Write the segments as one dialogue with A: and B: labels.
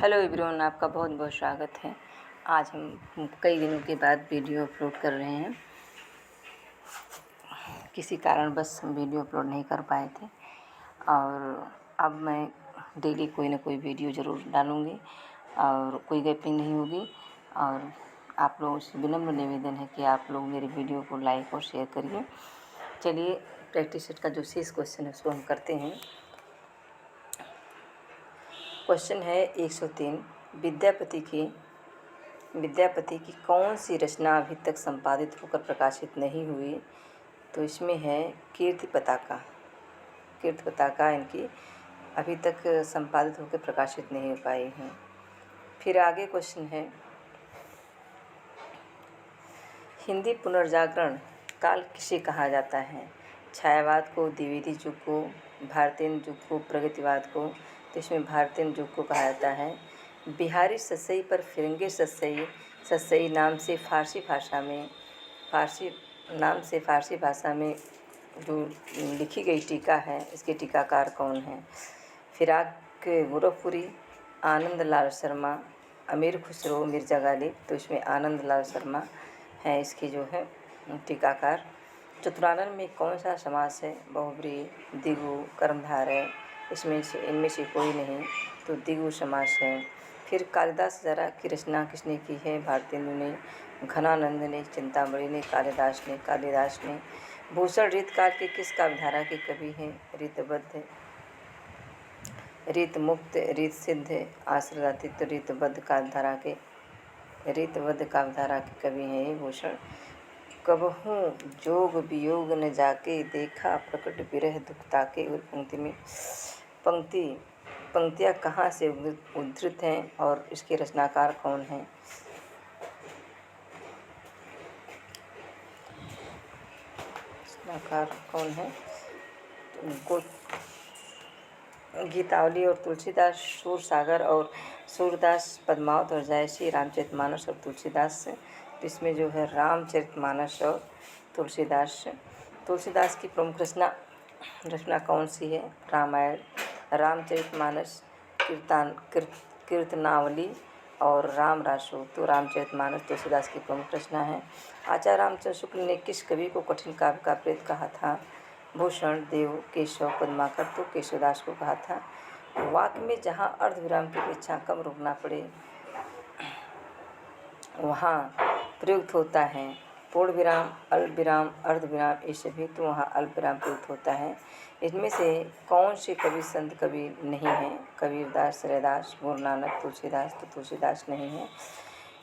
A: Hello everyone, आपका बहुत बहुत स्वागत है। आज हम कई दिनों के बाद वीडियो अपलोड कर रहे हैं। किसी कारण बस हम वीडियो अपलोड नहीं कर पाए थे और अब मैं डेली कोई ना कोई वीडियो ज़रूर डालूँगी और कोई गैपिंग नहीं होगी। और आप लोगों से विनम्र निवेदन है कि आप लोग मेरे वीडियो को लाइक और शेयर करिए। चलिए, प्रैक्टिस सेट का जो शेष क्वेश्चन है उसको हम करते हैं। क्वेश्चन है 103। विद्यापति की कौन सी रचना अभी तक संपादित होकर प्रकाशित नहीं हुई? तो इसमें है कीर्ति पताका इनकी अभी तक संपादित होकर प्रकाशित नहीं हो पाई हैं। फिर आगे क्वेश्चन है, हिंदी पुनर्जागरण काल किसे कहा जाता है? छायावाद को, द्विवेदी युग को, भारतीय युग को, प्रगतिवाद को? तो इसमें भारतीय युग को कहा जाता है। बिहारी सतसई पर फिरंगी सतसई नाम से फारसी भाषा में जो लिखी गई टीका है, इसके टीकाकार कौन है? फिराक गोरखपुरी, आनंद लाल शर्मा, अमीर खुसरो, मिर्ज़ा गालिब? तो इसमें आनंद लाल शर्मा है इसके जो है टीकाकार। चतुरानन में कौन सा समास है? बहुब्रीहि, द्विगु, कर्मधारय? इनमें से कोई नहीं, तो द्विगु समास है। फिर कालिदास जरा की रचना किसने की है? भारतेंदु ने, घनानंद ने, चिंतामणि ने, कालिदास ने। भूषण रीतकाल के किस काव्यधारा के कवि हैं? रीतबद्ध, रीतमुक्त, रीत सिद्ध, आश्रितातीत, रीतबद्ध काव्यधारा के कवि हैं ये भूषण। कबहू जोग वियोग न जाके, देखा प्रकट विरह दुख ताके? और पंक्ति में पंक्तियाँ कहाँ से उद्धृत हैं और इसके रचनाकार कौन हैं? उनको गीतावली और तुलसीदास सूरसागर और सूरदास पद्मावत और जायसी रामचरितमानस और तुलसीदास से। तो इसमें जो है रामचरितमानस और तुलसीदास की प्रमुख रचना कौन सी है? रामायण, रामचरितमानस, कीर्तनावली और राम रासो। तो रामचरितमानस तुलसीदास की प्रमुख रचना है। आचार्य रामचंद्र शुक्ल ने किस कवि को कठिन काव्य का प्रेत कहा था? भूषण, देव, केशव, पद्माकर? तो केशवदास को कहा था। वाक्य में जहाँ अर्धविराम की अपेक्षा कम रुकना पड़े वहाँ प्रयुक्त होता है पूर्ण विराम, अल्प विराम, अर्धविराम, ये सभी। तो वहाँ अल्प विराम प्रयुक्त होता है। इनमें से कौन से कवि संत कवि नहीं हैं? कबीरदास, रैदास, गुरु नानक, तुलसीदास? तो तुलसीदास नहीं है।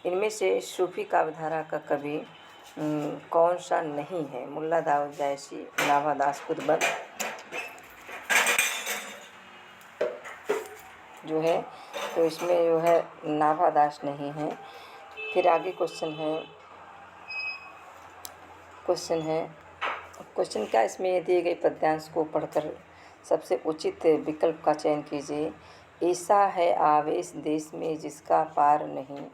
A: इनमें से सूफी काव्यधारा का कवि कौन सा नहीं है? मुल्ला दाऊद जायसी, नाभादास कुतुबन जो है, तो इसमें जो है नाभादास नहीं है। फिर आगे क्वेश्चन क्या इसमें दिए गए पद्यांश को पढ़कर सबसे उचित विकल्प का चयन कीजिए। ऐसा है आवेश देश में जिसका पार नहीं,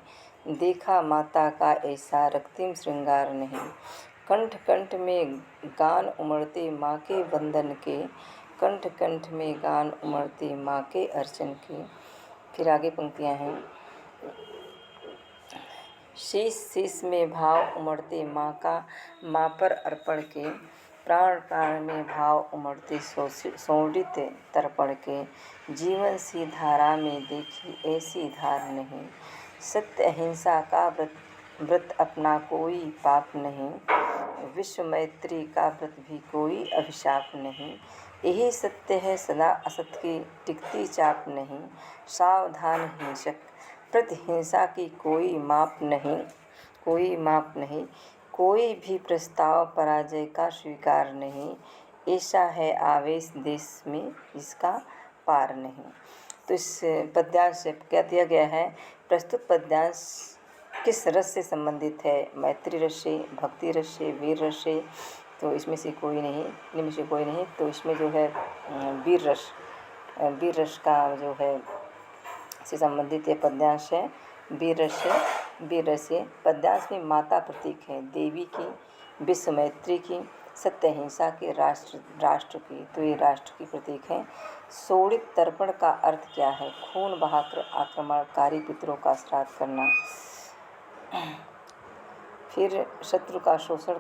A: देखा माता का ऐसा रक्तिम श्रृंगार नहीं। कंठ कंठ में गान उमड़ते माँ के वंदन के, कंठ कंठ में गान उमड़ते माँ के अर्चन के। फिर आगे पंक्तियाँ हैं, शीश में भाव उमड़ते माँ पर अर्पण के, प्राण प्राण में भाव उमड़ते सोडित तर्पण के। जीवन सी धारा में देखी ऐसी धार नहीं, सत्य अहिंसा का व्रत अपना कोई पाप नहीं, विश्व मैत्री का व्रत भी कोई अभिशाप नहीं। यही सत्य है सदा असत्य की टिकती चाप नहीं, सावधान हिंसक प्रतिहिंसा की कोई माप नहीं, कोई भी प्रस्ताव पराजय का स्वीकार नहीं। ऐसा है आवेश देश में जिसका पार नहीं। तो इस पद्यांश से क्या दिया गया है? प्रस्तुत पद्यांश किस रस से संबंधित है? मैत्री रस से, भक्ति रस से, वीर रस से? तो इसमें से कोई नहीं। तो इसमें जो है वीर रस का जो है से संबंधित ये पद्यांश है। वीर रस से पद्यांश में माता प्रतीक है, देवी की, विश्व मैत्री की, सत्य अहिंसा के राष्ट्र की, तो ये राष्ट्र की प्रतीक है। शोणित तर्पण का अर्थ क्या है? खून बहाकर आक्रमणकारी पितरों का श्राद्ध करना। फिर शत्रु का शोषण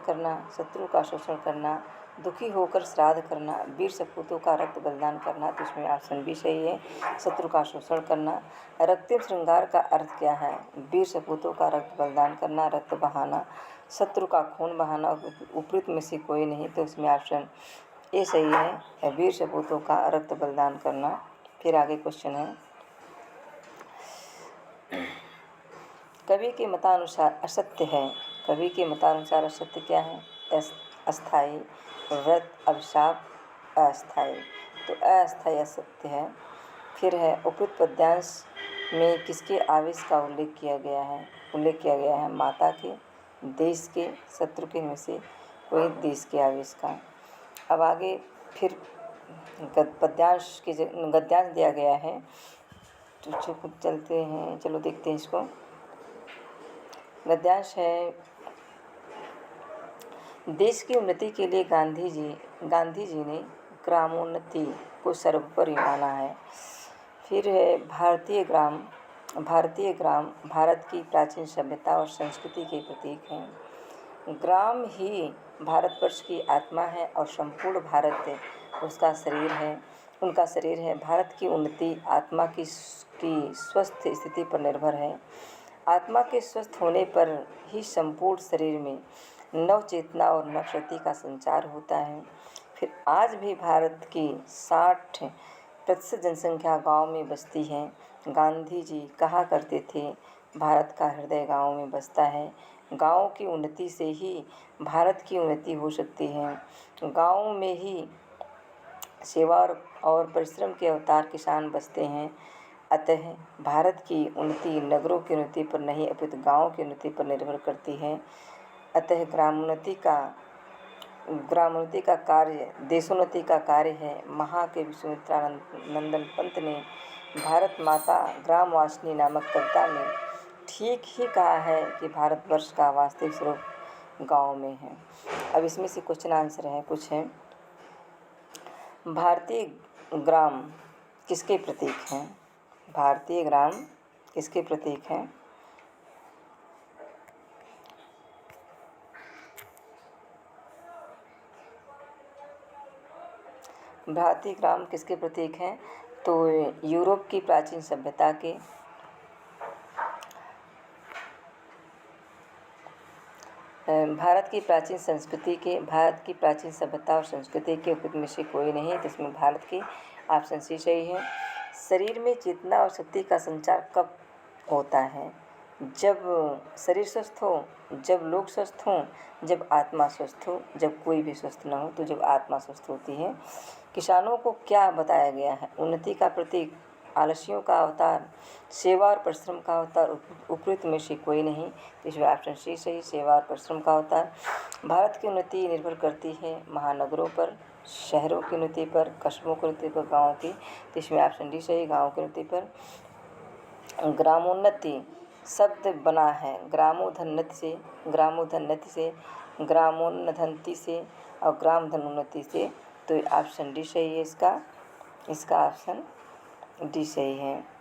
A: करना, दुखी होकर श्राद्ध करना, वीर सपूतों का रक्त बलिदान करना, तो इसमें ऑप्शन बी सही है, शत्रु का शोषण करना। रक्तिम श्रृंगार का अर्थ क्या है? वीर सपूतों का रक्त बलिदान करना, रक्त बहाना, शत्रु का खून बहाना, उपयुक्त में से कोई नहीं, तो इसमें ऑप्शन ए सही है, वीर सपूतों का रक्त बलिदान करना। फिर आगे क्वेश्चन है, कवि के मतानुसार असत्य है। कवि के मतानुसार असत्य क्या है? अस्थाई, व्रत, अभिशाप, अस्थाई, तो अस्थाई असत्य है। फिर है उपयुक्त पद्यांश में किसके आवेश का उल्लेख किया गया है? माता के, देश के, शत्रु के, में से कोई देश के आवेश का। अब आगे फिर पद्यांश गद्यांश दिया गया है, तो चलते हैं, चलो देखते हैं इसको। गद्यांश है, देश की उन्नति के लिए गांधी जी ने ग्रामोन्नति को सर्वोपरि माना है। फिर है भारतीय ग्राम भारत की प्राचीन सभ्यता और संस्कृति के प्रतीक हैं। ग्राम ही भारतवर्ष की आत्मा है और संपूर्ण भारत उनका शरीर है। भारत की उन्नति आत्मा की स्वस्थ स्थिति पर निर्भर है। आत्मा के स्वस्थ होने पर ही संपूर्ण शरीर में नव चेतना और नव शक्ति का संचार होता है। फिर आज भी भारत की 60% जनसंख्या गांव में बसती है। गांधी जी कहा करते थे, भारत का हृदय गांव में बसता है। गांव की उन्नति से ही भारत की उन्नति हो सकती है। गांव में ही सेवा और परिश्रम के अवतार किसान बसते हैं। अतः भारत की उन्नति नगरों की उन्नति पर नहीं अपितु गाँव की उन्नति पर निर्भर करती है। अतः ग्रामोन्नति का कार्य देशोन्नति का कार्य है। महाकवि विश्वामित्रानंदन पंत ने भारत माता ग्रामवासिनी नामक कविता में ठीक ही कहा है कि भारतवर्ष का वास्तविक स्वरूप गाँव में है। अब इसमें से क्वेश्चन आंसर है, कुछ है। भारतीय ग्राम किसके प्रतीक हैं? भारतीय ग्राम किसके प्रतीक हैं? भारतीय ग्राम किसके प्रतीक हैं? तो यूरोप की प्राचीन सभ्यता के, भारत की प्राचीन संस्कृति के, भारत की प्राचीन सभ्यता और संस्कृति के उपयुक्त में से कोई नहीं, तो इसमें भारत की ऑप्शन सी सही है। शरीर में चेतना और शक्ति का संचार कब होता है? जब शरीर स्वस्थ हो, जब लोग स्वस्थ हों, जब आत्मा स्वस्थ हो। जब कोई भी स्वस्थ ना हो, तो जब आत्मा स्वस्थ होती है। किसानों को क्या बताया गया है? उन्नति का प्रतीक, आलसियों का अवतार, सेवा और परिश्रम का अवतार, उपयुक्त में से कोई नहीं, तो इसमें ऑप्शन सी सही, सेवा और परिश्रम का अवतार। भारत की उन्नति निर्भर करती है महानगरों पर, शहरों की उन्नति पर, कस्बों की उन्नति पर, गाँव की, तो इसमें ऑप्शन डी सही, गाँव की उन्नति पर। ग्रामोन्नति शब्द बना है ग्रामोधन्नति से, ग्रामोन्नधंति से और ग्रामधनोन्नति से, तो ऑप्शन डी सही है इसका ऑप्शन डी सही है।